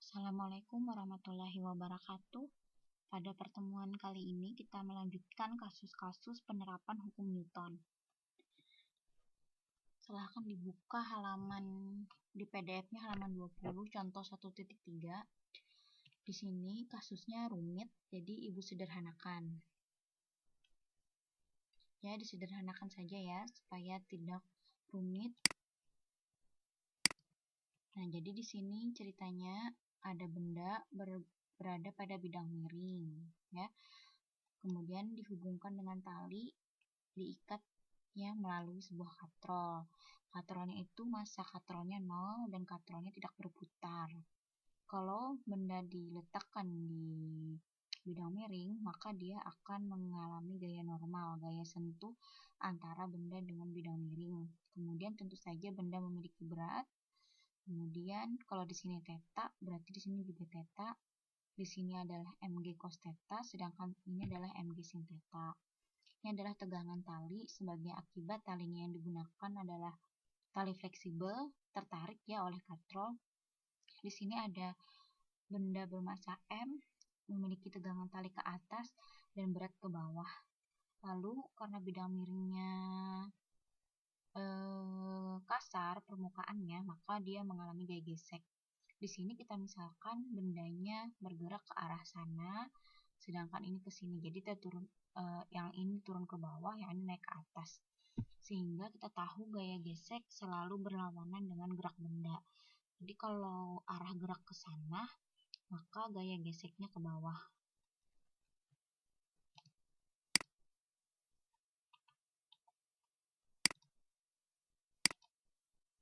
Assalamualaikum warahmatullahi wabarakatuh. Pada pertemuan kali ini kita melanjutkan kasus-kasus penerapan hukum Newton. Silahkan dibuka halaman di PDF-nya halaman 20, contoh 1.3. Di sini kasusnya rumit, jadi Ibu sederhanakan. Ya, disederhanakan saja ya, supaya tidak rumit. Nah, jadi di sini ceritanya ada benda berada pada bidang miring, ya. Kemudian dihubungkan dengan tali, diikat ya melalui sebuah katrol. Katrolnya itu massa katrolnya 0 dan katrolnya tidak berputar. Kalau benda diletakkan di bidang miring, maka dia akan mengalami gaya normal, gaya sentuh antara benda dengan bidang miring. Kemudian tentu saja benda memiliki berat. Kemudian kalau di sini theta, berarti di sini juga theta. Di sini adalah mg cos theta, sedangkan ini adalah mg sin theta. Ini adalah tegangan tali. Sebagai akibat talinya yang digunakan adalah tali fleksibel, tertarik ya oleh katrol. Di sini ada benda bermassa M, memiliki tegangan tali ke atas dan berat ke bawah. Lalu karena bidang miringnya kasar permukaannya, maka dia mengalami gaya gesek. Di sini kita misalkan bendanya bergerak ke arah sana, sedangkan ini ke sini. Jadi kita turun, yang ini turun ke bawah, yang ini naik ke atas. Sehingga kita tahu gaya gesek selalu berlawanan dengan gerak benda. Jadi kalau arah gerak ke sana, maka gaya geseknya ke bawah.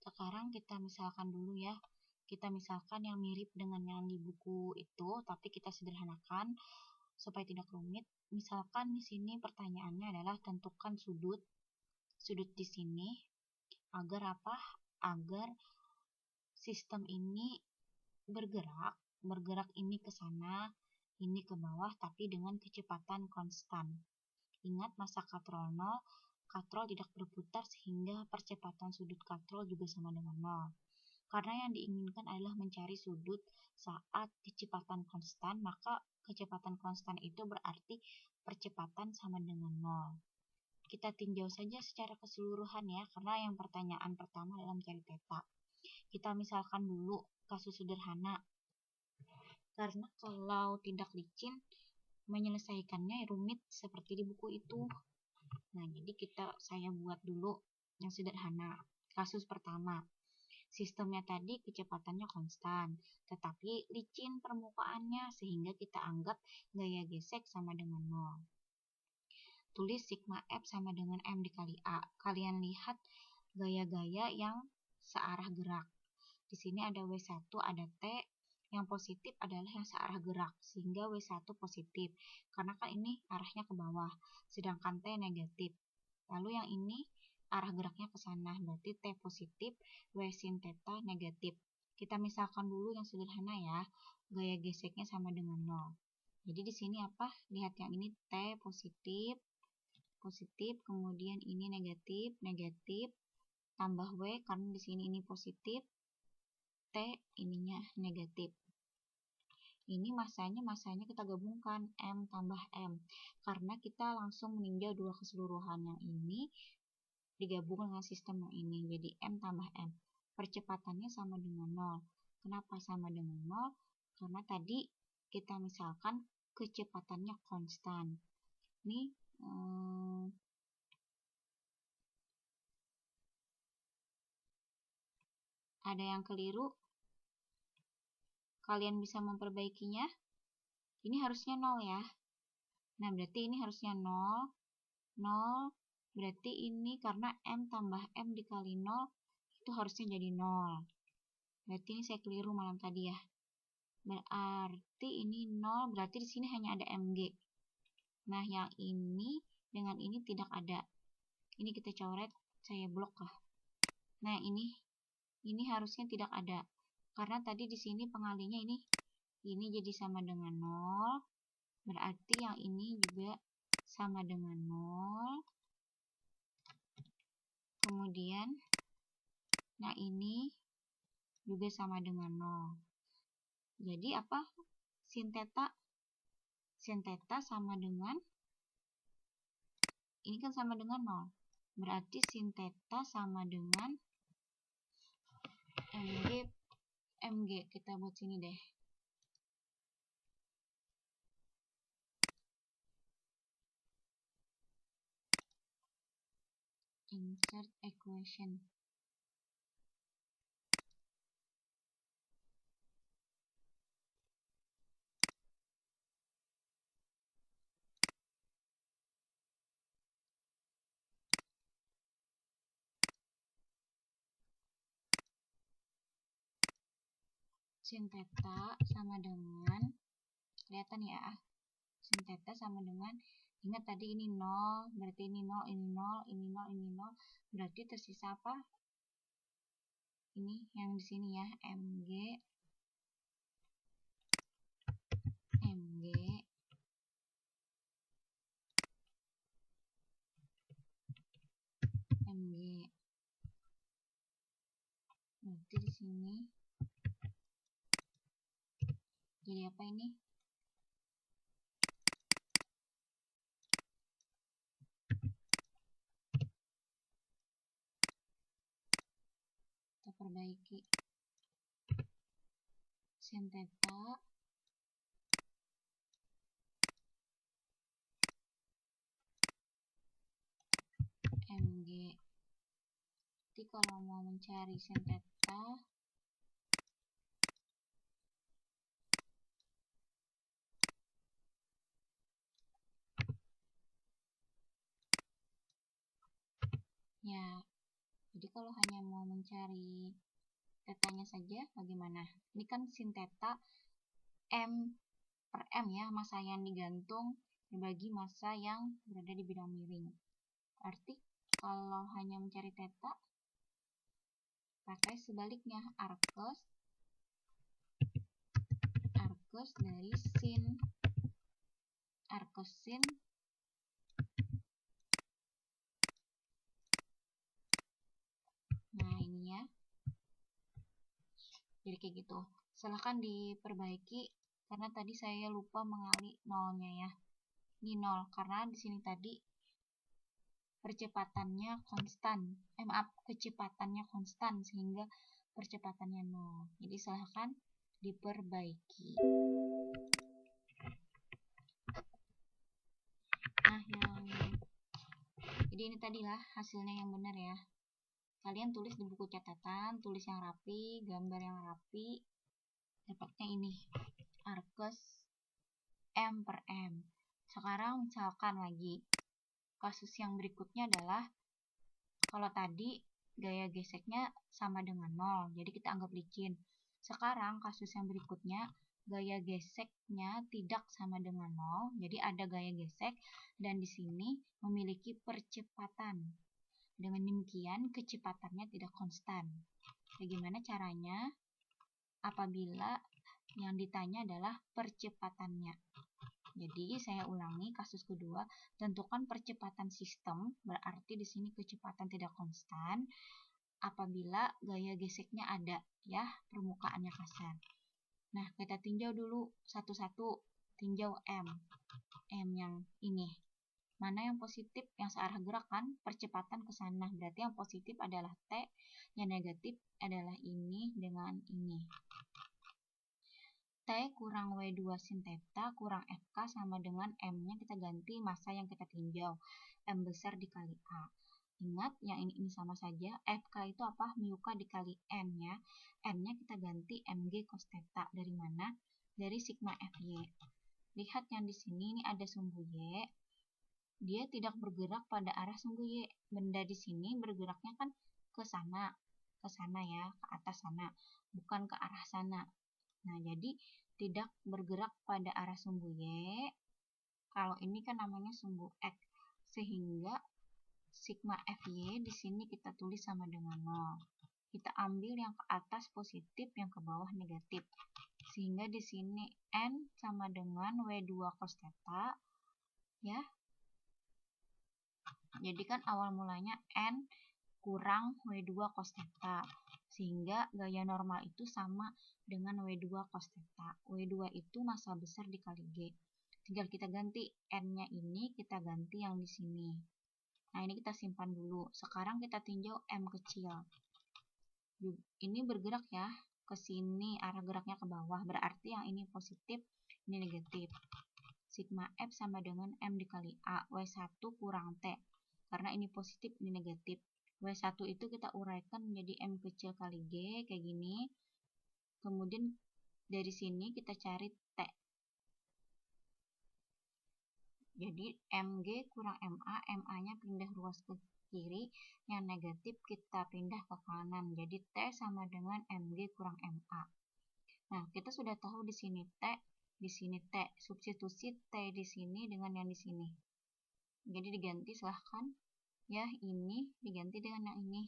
Sekarang kita misalkan dulu ya. Kita misalkan yang mirip dengan yang di buku itu, tapi kita sederhanakan supaya tidak rumit. Misalkan di sini pertanyaannya adalah tentukan sudut di sini agar apa? Agar sistem ini bergerak ini ke sana, ini ke bawah, tapi dengan kecepatan konstan. Ingat massa katrol 0, katrol tidak berputar sehingga percepatan sudut katrol juga sama dengan 0. Karena yang diinginkan adalah mencari sudut saat kecepatan konstan, maka kecepatan konstan itu berarti percepatan sama dengan 0. Kita tinjau saja secara keseluruhan ya, karena yang pertanyaan pertama adalah mencari theta. Kita misalkan dulu kasus sederhana. Karena kalau tidak licin, menyelesaikannya rumit seperti di buku itu. Nah, jadi saya buat dulu yang sederhana. Kasus pertama. Sistemnya tadi kecepatannya konstan, tetapi licin permukaannya sehingga kita anggap gaya gesek sama dengan 0. Tulis sigma F sama dengan M dikali A. Kalian lihat gaya-gaya yang searah gerak. Di sini ada W1, ada T. Yang positif adalah yang searah gerak, sehingga W1 positif. Karena kan ini arahnya ke bawah, sedangkan T negatif. Lalu yang ini arah geraknya ke sana, berarti T positif, W sin theta negatif. Kita misalkan dulu yang sederhana ya, gaya geseknya sama dengan 0. Jadi di sini apa? Lihat yang ini T positif, kemudian ini negatif, tambah W karena di sini ini positif, T ininya negatif. Ini masanya kita gabungkan M tambah M, karena kita langsung meninjau dua keseluruhan. Yang ini digabung dengan sistem yang ini, jadi M tambah M. Percepatannya sama dengan 0. Kenapa sama dengan 0? Karena tadi kita misalkan kecepatannya konstan. Ini ada yang keliru. Kalian bisa memperbaikinya. Ini harusnya 0 ya. Nah, berarti ini harusnya 0. 0, berarti ini karena M tambah M dikali 0, itu harusnya jadi 0. Berarti ini saya keliru malam tadi ya. Berarti ini 0, berarti di sini hanya ada MG. Nah, yang ini dengan ini tidak ada. Ini kita coret, saya blok kah. Nah, ini harusnya tidak ada. Karena tadi di sini pengalinya ini jadi sama dengan 0. Berarti yang ini juga sama dengan 0. Kemudian, nah ini juga sama dengan 0. Jadi apa? Sin theta sama dengan, ini kan sama dengan 0. Berarti sin theta sama dengan mg. Kita buat sini deh. Insert equation. Sin theta sama dengan, kelihatan ya, sin theta sama dengan, ingat tadi ini 0, berarti ini 0, ini 0, ini 0, ini 0, berarti tersisa apa? Ini yang di sini ya, mg berarti di sini jadi apa ini? Kita perbaiki. Sin theta mg. Jadi kalau mau mencari sin theta, ya, jadi kalau hanya mau mencari tetanya saja bagaimana? Ini kan sin theta M per M ya, massa yang digantung dibagi massa yang berada di bidang miring. Arti kalau hanya mencari theta, pakai sebaliknya, arcos dari sin, arcos sin nah ini ya, jadi kayak gitu. Silahkan diperbaiki karena tadi saya lupa mengali nolnya ya. Ini 0 karena di sini tadi percepatannya konstan. Maaf, kecepatannya konstan sehingga percepatannya 0. Jadi silahkan diperbaiki. Nah, jadi ini tadilah hasilnya yang benar ya. Kalian tulis di buku catatan, tulis yang rapi, gambar yang rapi. Dapatnya ini, arcos M per M. Sekarang misalkan lagi, kasus yang berikutnya adalah, kalau tadi gaya geseknya sama dengan 0, jadi kita anggap licin. Sekarang kasus yang berikutnya, gaya geseknya tidak sama dengan 0, jadi ada gaya gesek, dan di sini memiliki percepatan. Dengan demikian, kecepatannya tidak konstan. Bagaimana caranya? Apabila yang ditanya adalah percepatannya. Jadi, saya ulangi kasus kedua, tentukan percepatan sistem, berarti di sini kecepatan tidak konstan, apabila gaya geseknya ada, ya, permukaannya kasar. Nah, kita tinjau dulu satu-satu, tinjau M yang ini. Mana yang positif, yang searah gerakan, percepatan ke sana. Berarti yang positif adalah T, yang negatif adalah ini dengan ini. T kurang W2 sin theta kurang FK sama dengan M-nya kita ganti massa yang kita tinjau. M besar dikali A. Ingat, yang ini sama saja. FK itu apa? Mu K dikali N ya. N-nya kita ganti Mg cos theta. Dari mana? Dari sigma Fy. Lihat yang di sini, ini ada sumbu Y. Dia tidak bergerak pada arah sumbu Y. Benda di sini bergeraknya kan ke sana ya, ke atas sana, bukan ke arah sana. Nah, jadi tidak bergerak pada arah sumbu Y. Kalau ini kan namanya sumbu X, sehingga sigma Fy di sini kita tulis sama dengan 0. Kita ambil yang ke atas positif, yang ke bawah negatif. Sehingga di sini N sama dengan W2 cos theta, ya. Jadi kan awal mulanya N kurang W2 cos theta. sehingga gaya normal itu sama dengan W2 cos theta. W2 itu massa besar dikali G. Tinggal kita ganti N-nya ini, kita ganti yang di sini. Nah, ini kita simpan dulu. Sekarang kita tinjau M kecil. Ini bergerak ya ke sini, arah geraknya ke bawah. Berarti yang ini positif, ini negatif. Sigma F sama dengan M dikali A. W1 kurang T. Karena ini positif, ini negatif. W1 itu kita uraikan menjadi M kecil kali G, kayak gini. Kemudian dari sini kita cari T. Jadi MG kurang MA, MA-nya pindah ruas ke kiri, yang negatif kita pindah ke kanan. Jadi T sama dengan MG kurang MA. Nah, kita sudah tahu di sini T, di sini T. Substitusi T di sini dengan yang di sini. Jadi diganti, silahkan. Ya, ini diganti dengan yang ini.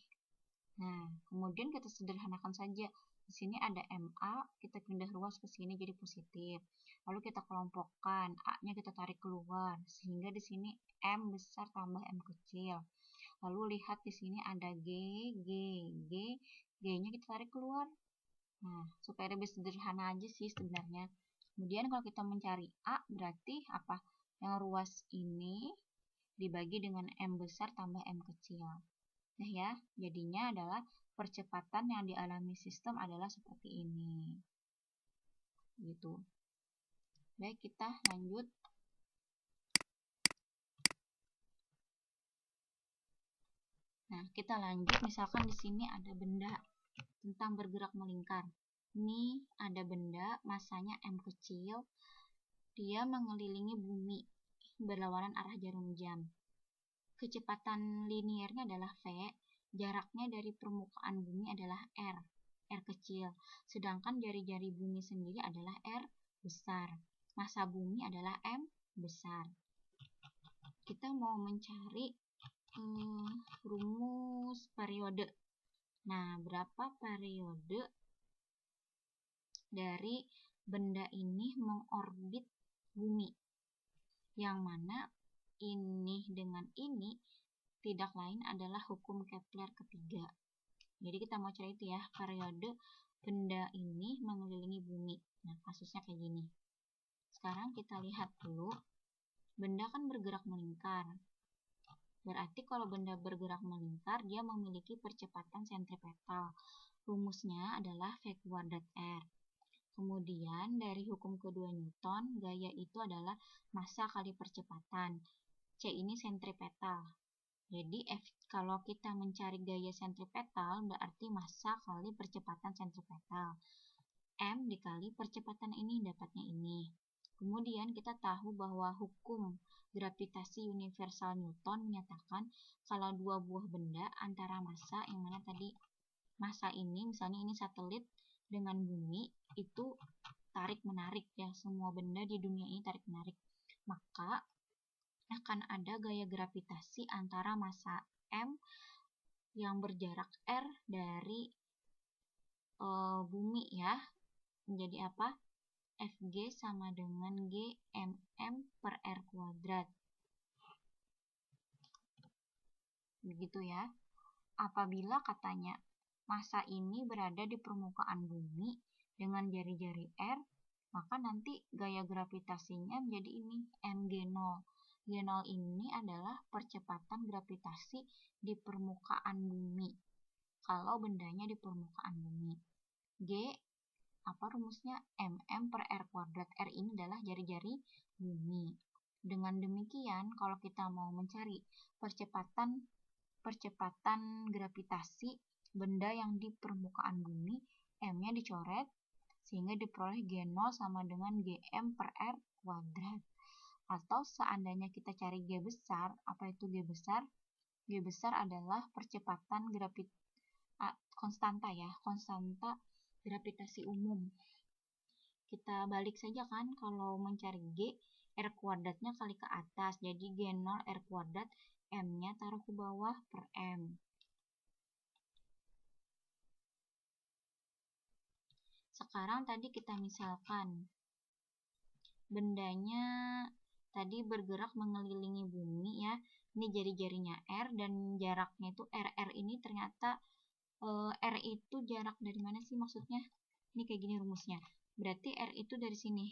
Nah, kemudian kita sederhanakan saja. Di sini ada MA, kita pindah ruas ke sini jadi positif. Lalu kita kelompokkan, A-nya kita tarik keluar, sehingga di sini M besar tambah M kecil. Lalu lihat di sini ada G, G-nya kita tarik keluar. Nah, supaya lebih sederhana aja sih sebenarnya. Kemudian kalau kita mencari A, berarti apa? Yang ruas ini dibagi dengan M besar tambah M kecil. Nah ya, jadinya adalah percepatan yang dialami sistem adalah seperti ini. Gitu. Baik, kita lanjut. Nah, kita lanjut. Misalkan di sini ada benda tentang bergerak melingkar. Ini ada benda, massanya M kecil. Dia mengelilingi bumi berlawanan arah jarum jam. Kecepatan linearnya adalah V. Jaraknya dari permukaan bumi adalah R kecil. Sedangkan jari-jari bumi sendiri adalah R besar. Massa bumi adalah M besar. Kita mau mencari rumus periode. Nah, berapa periode dari benda ini mengorbit bumi? Yang mana ini dengan ini tidak lain adalah hukum Kepler ketiga. Jadi kita mau cari itu ya, periode benda ini mengelilingi bumi. Nah, kasusnya kayak gini. Sekarang kita lihat dulu, benda kan bergerak melingkar. Berarti kalau benda bergerak melingkar, dia memiliki percepatan sentripetal. Rumusnya adalah V kuadrat R. Kemudian dari hukum kedua Newton, gaya itu adalah massa kali percepatan. C ini sentripetal. Jadi kalau kita mencari gaya sentripetal, berarti massa kali percepatan sentripetal. M dikali percepatan ini, dapatnya ini. Kemudian kita tahu bahwa hukum gravitasi universal Newton menyatakan kalau dua buah benda antara massa, yang mana tadi massa ini, misalnya ini satelit dengan bumi, itu tarik-menarik ya, semua benda di dunia ini tarik-menarik. Maka akan ada gaya gravitasi antara massa M yang berjarak R dari bumi ya. Menjadi apa? Fg sama dengan Gmm per R kuadrat. Begitu ya. Apabila katanya massa ini berada di permukaan bumi dengan jari-jari R, maka nanti gaya gravitasinya menjadi ini, mg0. G0 ini adalah percepatan gravitasi di permukaan bumi. Kalau bendanya di permukaan bumi. G, apa rumusnya? Mm per R kuadrat. R ini adalah jari-jari bumi. Dengan demikian, kalau kita mau mencari percepatan gravitasi benda yang di permukaan bumi, M-nya dicoret, sehingga diperoleh G0 sama dengan Gm per R kuadrat. Atau seandainya kita cari G besar, apa itu G besar? G besar adalah percepatan konstanta ya, konstanta gravitasi umum. Kita balik saja kan, kalau mencari G, R kuadratnya kali ke atas, jadi G0 R kuadrat, M-nya taruh ke bawah per M. Sekarang tadi kita misalkan, bendanya tadi bergerak mengelilingi bumi ya, ini jari-jarinya R dan jaraknya itu RR ini ternyata R itu jarak dari mana sih maksudnya? Ini kayak gini rumusnya. Berarti R itu dari sini.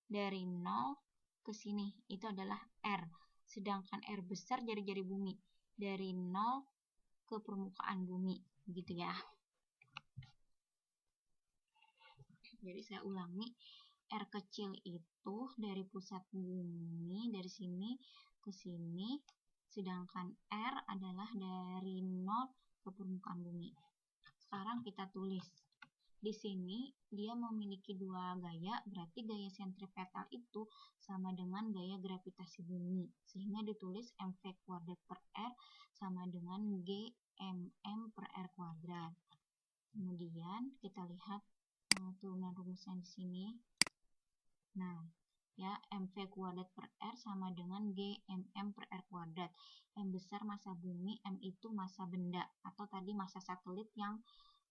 Dari 0 ke sini. Itu adalah R. Sedangkan R besar jari-jari bumi. Dari 0 ke permukaan bumi. Gitu ya. Jadi saya ulangi. R kecil itu dari pusat bumi. Dari sini ke sini. Sedangkan R adalah dari 0 ke permukaan bumi. Sekarang kita tulis. Di sini dia memiliki dua gaya, berarti gaya sentripetal itu sama dengan gaya gravitasi bumi. Sehingga ditulis mv kuadrat per R sama dengan gmm per R kuadrat. Kemudian kita lihat turunan rumusnya di sini. Nah, ya mv kuadrat per R sama dengan gmm per R kuadrat. M besar massa bumi, M itu massa benda atau tadi massa satelit yang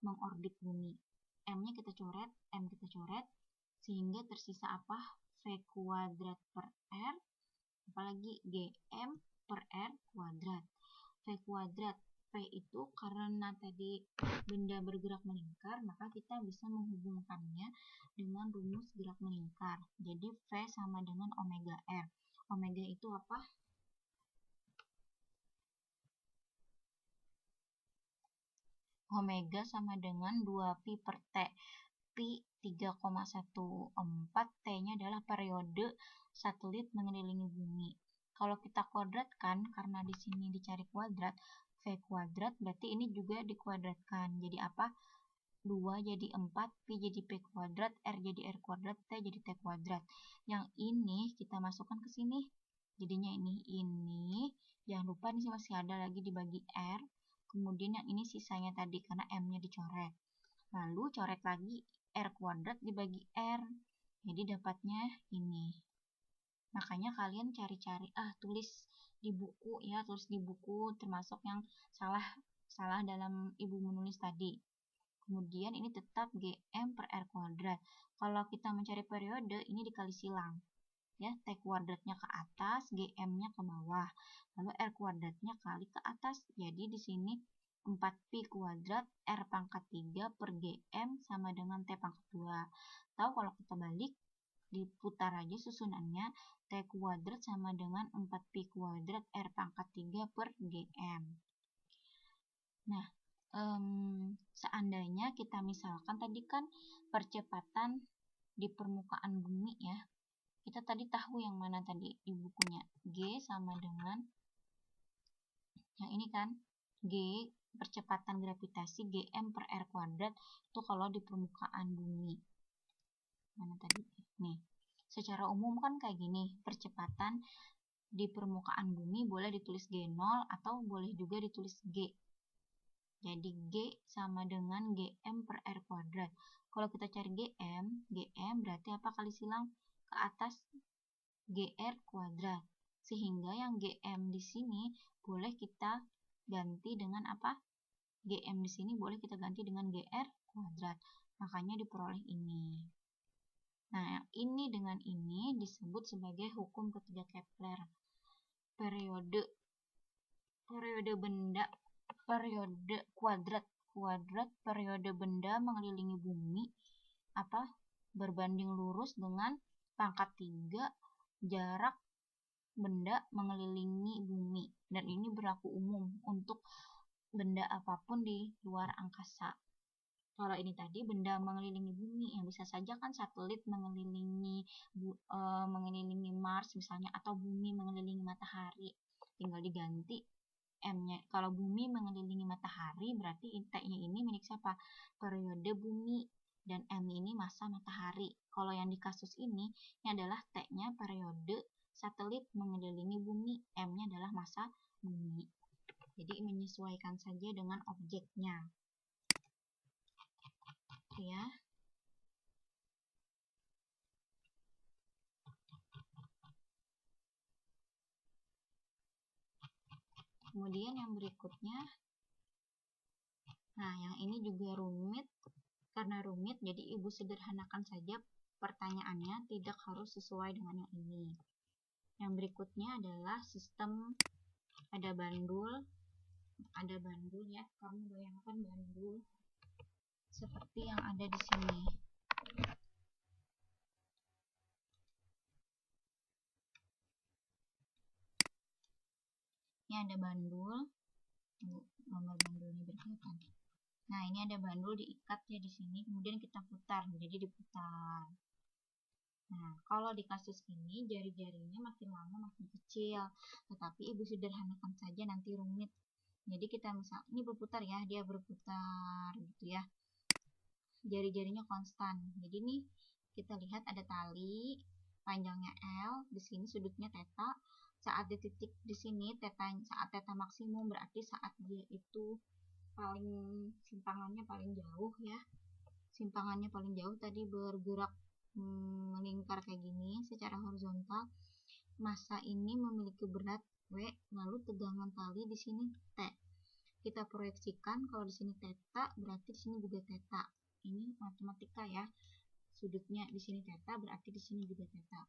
mengorbit bumi. M-nya kita coret, M kita coret, sehingga tersisa apa? V kuadrat per R, apalagi GM per R kuadrat. V kuadrat, V itu karena tadi benda bergerak melingkar, maka kita bisa menghubungkannya dengan rumus gerak melingkar. Jadi V sama dengan omega R. Omega itu apa? Omega sama dengan 2pi per T. Pi 3,14, T-nya adalah periode satelit mengelilingi bumi. Kalau kita kuadratkan, karena di sini dicari kuadrat, V kuadrat, berarti ini juga dikuadratkan. Jadi apa? 2 jadi 4, Pi jadi P kuadrat, R jadi R kuadrat, T jadi T kuadrat. Yang ini kita masukkan ke sini. Jadinya ini. Jangan lupa di sini masih ada lagi dibagi R. Kemudian yang ini sisanya tadi karena M-nya dicoret. Lalu coret lagi R kuadrat dibagi R. Jadi dapatnya ini. Makanya kalian cari-cari, tulis di buku ya, tulis di buku termasuk yang salah dalam ibu menulis tadi. Kemudian ini tetap GM per R kuadrat. Kalau kita mencari periode, ini dikali silang. Ya, T kuadratnya ke atas, GM-nya ke bawah. Lalu R kuadratnya kali ke atas. Jadi di sini 4pi kuadrat R pangkat 3 per GM sama dengan T pangkat 2. Tahu kalau kita balik, diputar aja susunannya. T kuadrat sama dengan 4pi kuadrat R pangkat 3 per GM. Nah, seandainya kita misalkan tadi kan percepatan di permukaan bumi ya, kita tadi tahu yang mana tadi di bukunya, G sama dengan yang ini kan, G percepatan gravitasi GM per R kuadrat itu kalau di permukaan bumi. Mana tadi? Nih, secara umum kan kayak gini, percepatan di permukaan bumi boleh ditulis G0 atau boleh juga ditulis G. Jadi G sama dengan GM per R kuadrat. Kalau kita cari GM berarti apa kali silang ke atas GR kuadrat. Sehingga yang GM di sini boleh kita ganti dengan apa? GM di sini boleh kita ganti dengan GR kuadrat. Makanya diperoleh ini. Nah, yang ini dengan ini disebut sebagai hukum ketiga Kepler. Periode benda, periode kuadrat periode benda mengelilingi bumi apa? Berbanding lurus dengan pangkat 3 jarak benda mengelilingi bumi, dan ini berlaku umum untuk benda apapun di luar angkasa. Kalau ini tadi benda mengelilingi bumi, yang bisa saja kan satelit mengelilingi Mars misalnya, atau bumi mengelilingi matahari, tinggal diganti M-nya. Kalau bumi mengelilingi matahari berarti T-nya ini milik siapa? Periode bumi, dan M ini massa matahari. Kalau yang di kasus ini adalah T-nya periode satelit mengelilingi bumi, M-nya adalah massa bumi. Jadi menyesuaikan saja dengan objeknya. Ya. Kemudian yang berikutnya, nah yang ini juga rumit. Karena rumit, jadi ibu sederhanakan saja pertanyaannya, tidak harus sesuai dengan yang ini. Yang berikutnya adalah sistem, ada bandul, ada bandul ya, kamu bayangkan bandul seperti yang ada di sini. Ini ada bandul, gambar bandulnya berkelihatan. Nah, ini ada bandul diikat ya di sini, kemudian kita putar, jadi diputar. Nah, kalau di kasus ini jari-jarinya makin lama makin kecil, tetapi ibu sederhanakan saja nanti rumit. Jadi kita misal ini berputar ya, dia berputar gitu ya. Jari-jarinya konstan. Jadi nih kita lihat ada tali panjangnya L, di sini sudutnya theta. Saat di titik di sini saat theta maksimum berarti saat dia itu paling simpangannya paling jauh ya. Simpangannya paling jauh tadi bergerak melingkar kayak gini secara horizontal. Massa ini memiliki berat W, lalu tegangan tali di sini T. Kita proyeksikan kalau di sini theta, berarti di sini juga theta. Ini matematika ya. Sudutnya di sini theta, berarti di sini juga theta.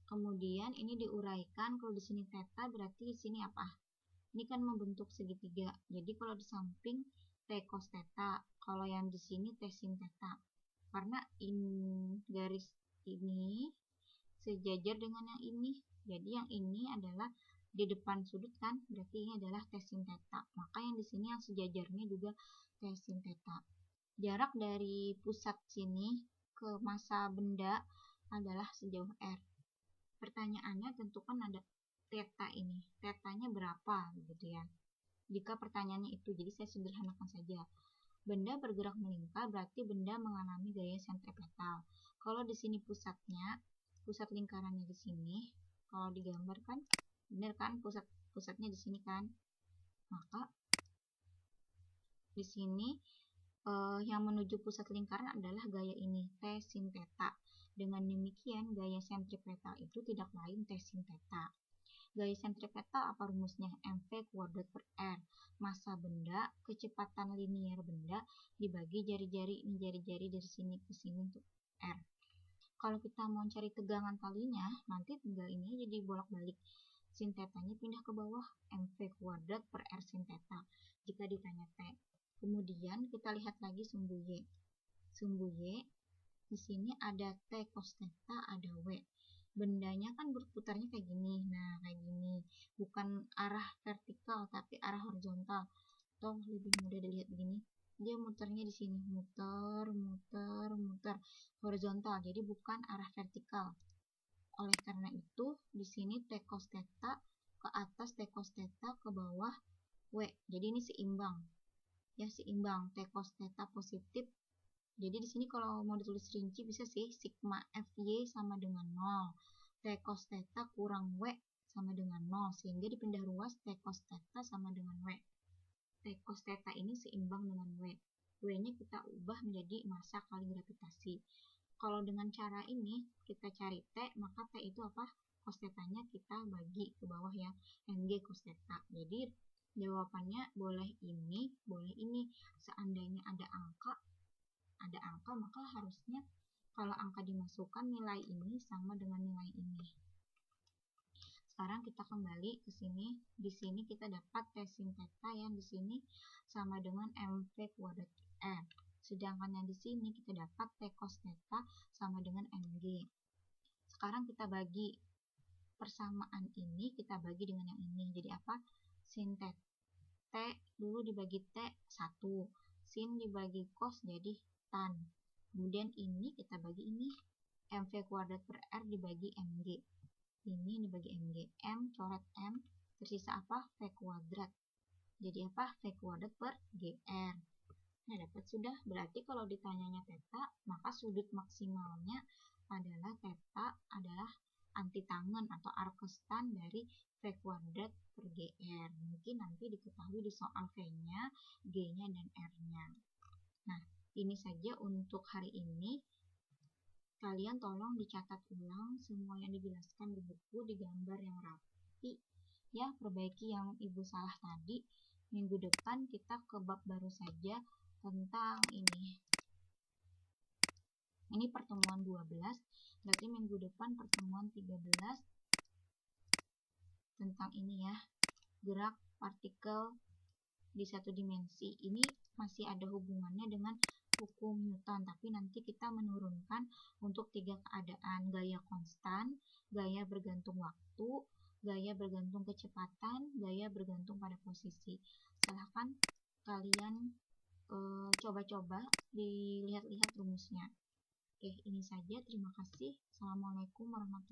Kemudian ini diuraikan kalau di sini theta, berarti di sini apa? Ini kan membentuk segitiga. Jadi kalau di samping T cos theta, kalau yang di sini T sin theta. Karena garis ini sejajar dengan yang ini. Jadi yang ini adalah di depan sudut kan, berarti ini adalah T sin theta. Maka yang di sini yang sejajarnya juga T sin theta. Jarak dari pusat sini ke massa benda adalah sejauh R. Pertanyaannya tentukan ada theta ini. Tetanya berapa gitu ya. Jika pertanyaannya itu, jadi saya sederhanakan saja. Benda bergerak melingkar berarti benda mengalami gaya sentripetal. Kalau di sini pusatnya, pusat lingkarannya di sini, kalau digambarkan, benar kan pusatnya di sini kan? Maka di sini yang menuju pusat lingkaran adalah gaya ini, T sin theta. Dengan demikian, gaya sentripetal itu tidak lain T sin theta. Gaya sentripetal apa rumusnya? mv kuadrat per R. Massa benda, kecepatan linier benda dibagi jari-jari, ini jari-jari dari sini ke sini untuk R. Kalau kita mau cari tegangan talinya, nanti tinggal ini jadi bolak-balik. Sin tetanya pindah ke bawah, mv kuadrat per R sin theta jika ditanya T. Kemudian kita lihat lagi sumbu Y. Sumbu Y di sini ada T cos theta, ada W. Bendanya kan berputarnya kayak gini. Nah, kayak gini. Bukan arah vertikal, tapi arah horizontal. Atau lebih mudah dilihat begini. Dia muternya di sini. Muter, muter, muter. Horizontal. Jadi bukan arah vertikal. Oleh karena itu, di sini T cos theta ke atas, T cos theta ke bawah W. Jadi ini seimbang. Ya, seimbang. T cos theta positif. Jadi di sini kalau mau ditulis rinci bisa sih sigma Fy sama dengan 0. T cos theta kurang W sama dengan 0. Sehingga dipindah ruas T cos theta sama dengan W. T cos theta ini seimbang dengan W. W-nya kita ubah menjadi massa kali gravitasi. Kalau dengan cara ini kita cari T, maka T itu apa? Cos theta-nya kita bagi ke bawah ya. Mg cos theta. Jadi jawabannya boleh ini, boleh ini. Seandainya ada angka, maka harusnya kalau angka dimasukkan nilai ini sama dengan nilai ini. Sekarang kita kembali ke sini. Di sini kita dapat T sin theta yang di sini sama dengan mv kuadrat R. Sedangkan yang di sini kita dapat T cos theta sama dengan mg. Sekarang kita bagi persamaan ini, kita bagi dengan yang ini. Jadi apa? Sin T dulu dibagi T 1. Sin dibagi cos jadi tan. Kemudian ini kita bagi ini, mv kuadrat per R dibagi mg. Ini dibagi mg. M coret M, tersisa apa? V kuadrat. Jadi apa? V kuadrat per GR. Nah, dapat sudah. Berarti kalau ditanyanya theta, maka sudut maksimalnya adalah theta adalah antitangen atau arkostan dari V kuadrat per GR. Mungkin nanti diketahui di soal V-nya, G-nya, dan R-nya. Nah, ini saja untuk hari ini. Kalian tolong dicatat ulang semua yang dijelaskan di buku, digambar yang rapi. Ya, perbaiki yang ibu salah tadi. Minggu depan kita ke bab baru saja tentang ini. Ini pertemuan 12, berarti minggu depan pertemuan 13 tentang ini ya, gerak partikel di satu dimensi. Ini masih ada hubungannya dengan hukum Newton, tapi nanti kita menurunkan untuk 3 keadaan: gaya konstan, gaya bergantung waktu, gaya bergantung kecepatan, gaya bergantung pada posisi. Silahkan kalian coba-coba dilihat-lihat rumusnya. Oke, ini saja. Terima kasih. Assalamualaikum warahmatullahi wabarakatuh.